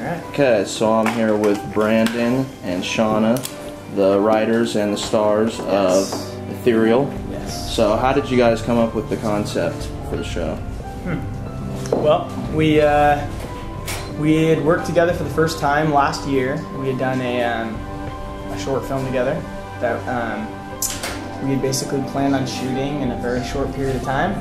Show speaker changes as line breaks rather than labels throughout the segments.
Alright.
Okay, so I'm here with Brandon and Shauna, the writers and the stars of Ethereal.
Yes.
So how did you guys come up with the concept for the show?
Well, we had worked together for the first time last year. We had done a short film together that we had basically planned on shooting in a very short period of time.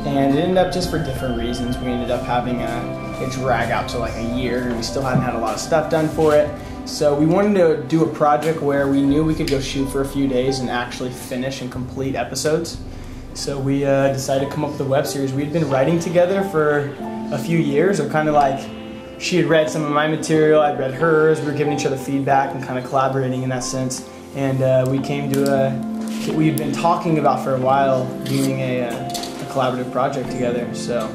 And it ended up, just for different reasons, we ended up having it drag out to like a year, and we still hadn't had a lot of stuff done for it. So we wanted to do a project where we knew we could go shoot for a few days and actually finish and complete episodes. So we decided to come up with a web series. We had been writing together for a few years, or kind of like, she had read some of my material, I'd read hers, we were giving each other feedback and kind of collaborating in that sense. And we came to we had been talking about for a while doing a collaborative project together. So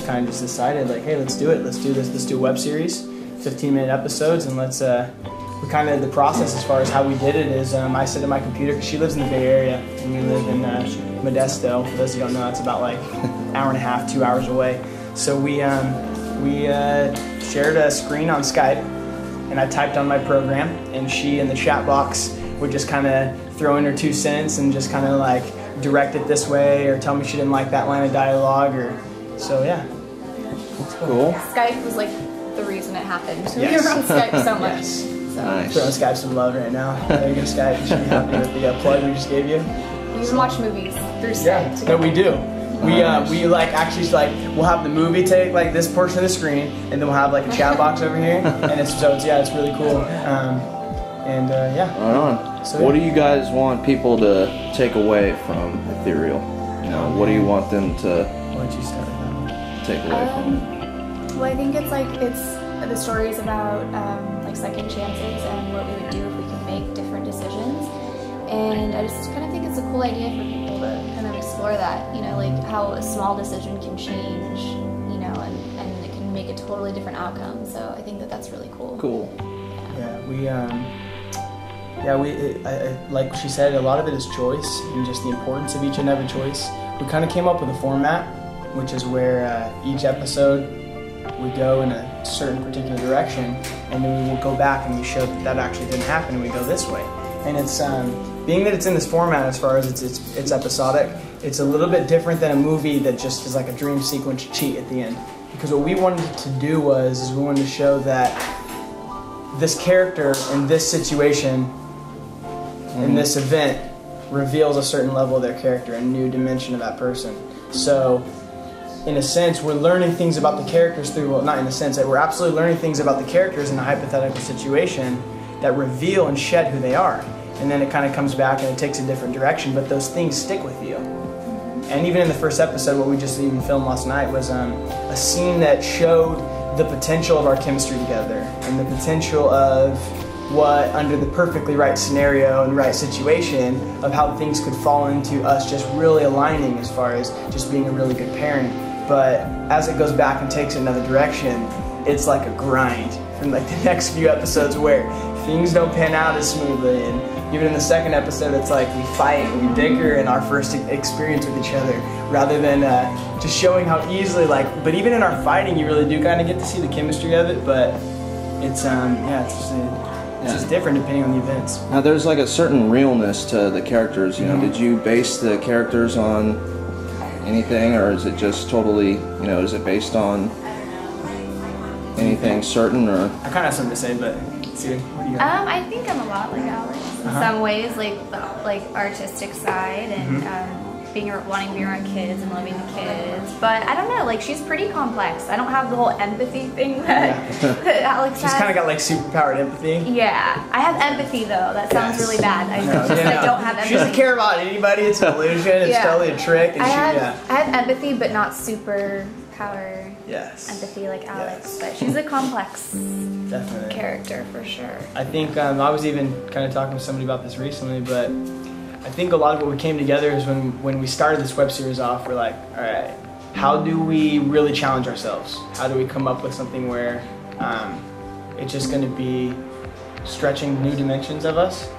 kind of just decided, like, hey, let's do it. Let's do this. Let's do a web series, 15-minute episodes, and let's. We kind of, the process as far as how we did it is, I sit at my computer because she lives in the Bay Area and we live in Modesto. For those who don't know, it's about like an hour and a half, 2 hours away. So we shared a screen on Skype, and I typed on my program, and she in the chat box would just kind of throw in her 2 cents and just kind of like direct it this way, or tell me she didn't like that line of dialogue, or so yeah.
That's cool.
Skype was like the reason it happened.
Yes.
We were on Skype so much.
Yes.
So.
Nice.
Throwing Skype some love right now. There you go, Skype. You should be happy with the plug we just gave you.
We even watch movies through Skype together.
No, we do. We like actually like, we'll have the movie take like this portion of the screen, and then we'll have like a chat box over here, and it's really cool. Yeah.
Right on.
So,
what do you guys want people to take away from Ethereal? You know, what do you want them to
Why don't you start with that one?
take away from it?
Well, I think it's like, the story is about like second chances and what we would do if we could make different decisions. And I just kind of think it's a cool idea for people to kind of explore that, you know, like how a small decision can change, you know, and it can make a totally different outcome. So I think that that's really cool.
Cool.
Yeah, like she said, a lot of it is choice and just the importance of each and every choice. We kind of came up with a format, which is where each episode we go in a certain particular direction, and then we will go back and we show that actually didn't happen, and we go this way. And it's being that it's in this format, as far as it's episodic, it's a little bit different than a movie that just is like a dream sequence cheat at the end. Because what we wanted to do was we wanted to show that this character in this situation, in this event, reveals a certain level of their character, a new dimension of that person. So, in a sense, we're learning things about the characters through, well, not in a sense, that we're absolutely learning things about the characters in a hypothetical situation that reveal and shed who they are. And then it kind of comes back and it takes a different direction, but those things stick with you. And even in the first episode, what we just even filmed last night was a scene that showed the potential of our chemistry together, and the potential of what, under the perfectly right scenario and right situation, of how things could fall into us just really aligning as far as just being a really good parent. But as it goes back and takes another direction, it's like a grind from like the next few episodes where things don't pan out as smoothly. And even in the second episode, it's like we fight and we bicker in our first experience with each other, rather than just showing how easily, like, but even in our fighting, you really do kind of get to see the chemistry of it. But it's it's just different depending on the events.
Now, there's like a certain realness to the characters. You know, did you base the characters on anything, or is it just totally, you know, is it based on anything certain, or?
I kind of have something to say, but see, what do you got?
I think I'm a lot like Alex in some ways, like the artistic side, and wanting to be around kids and loving the kids. But I don't know, like, she's pretty complex. I don't have the whole empathy thing that Alex has.
She's kind of got like superpowered empathy.
Yeah, I have empathy though. That sounds really bad. I don't have empathy.
She doesn't care about anybody. It's an illusion. It's totally a trick. And
I have empathy, but not superpower empathy like Alex. But she's a complex character for sure.
I think I was even kind of talking to somebody about this recently, but I think a lot of what we came together is when we started this web series off, we're like, all right, how do we really challenge ourselves? How do we come up with something where it's just going to be stretching new dimensions of us?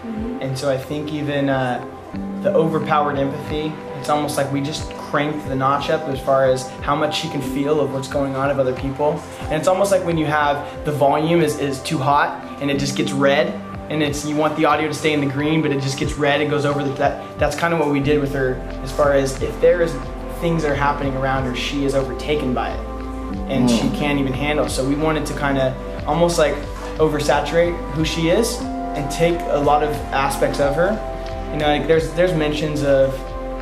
And so I think even the overpowered empathy, it's almost like we just crank the notch up as far as how much she can feel of what's going on of other people. And it's almost like when you have the volume is too hot and it just gets red, and you want the audio to stay in the green, but it just gets red and goes over that's kind of what we did with her, as far as if there is things that are happening around her, she is overtaken by it and she can't even handle. So we wanted to kind of almost like oversaturate who she is and take a lot of aspects of her. You know, like there's mentions of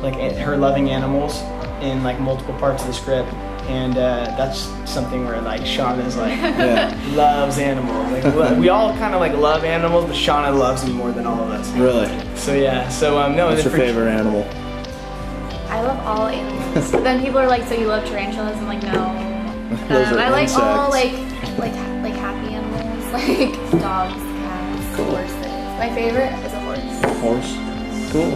like her loving animals in like multiple parts of the script, and that's something where like Shauna's like loves animals. Like we all kind of like love animals, but Shauna loves them more than all of us.
Really?
So yeah. So no.
What's your favorite animal?
I love all animals. But then people are like, so you love tarantulas? I'm like, no. I like
insects.
all like happy animals, like dogs, cats, horses. My favorite is a horse.
Horse? Cool.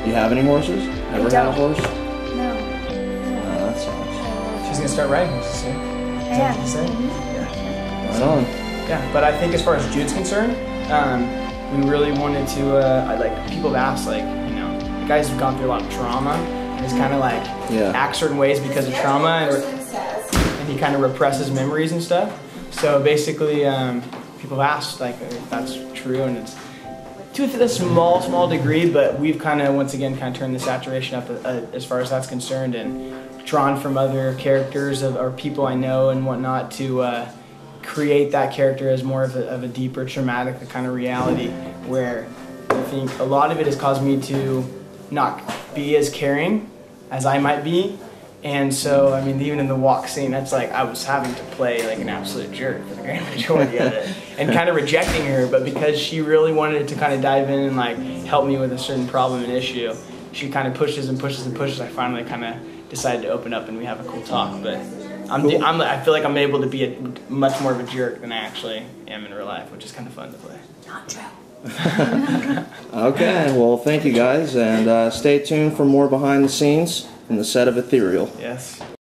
You have any horses? Ever had a horse?
No.
Oh, that sucks.
She's gonna start riding horses soon.
Yeah.
What you said? Yeah.
Right on.
Yeah, but I think as far as Jude's concerned, we really wanted to. Like people have asked, like, you know, the guys have gone through a lot of trauma, and he's kind of like act certain ways because of trauma, and he kind of represses memories and stuff. So basically, people have asked like if that's true, and it's to a small degree, but we've kind of once again kind of turned the saturation up as far as that's concerned, and drawn from other characters or people I know and whatnot to create that character as more of a deeper traumatic kind of reality, where I think a lot of it has caused me to not be as caring as I might be. And so, I mean, even in the walk scene, that's like I was having to play like an absolute jerk for the grand majority of it, and kind of rejecting her. But because she really wanted to kind of dive in and like help me with a certain problem and issue, she kind of pushes and pushes and pushes. I finally kind of decided to open up, and we have a cool talk. But I feel like I'm able to be much more of a jerk than I actually am in real life, which is kind of fun to play.
Not true.
Okay, well, thank you guys, and stay tuned for more behind the scenes from the set of Ethereal.
Yes.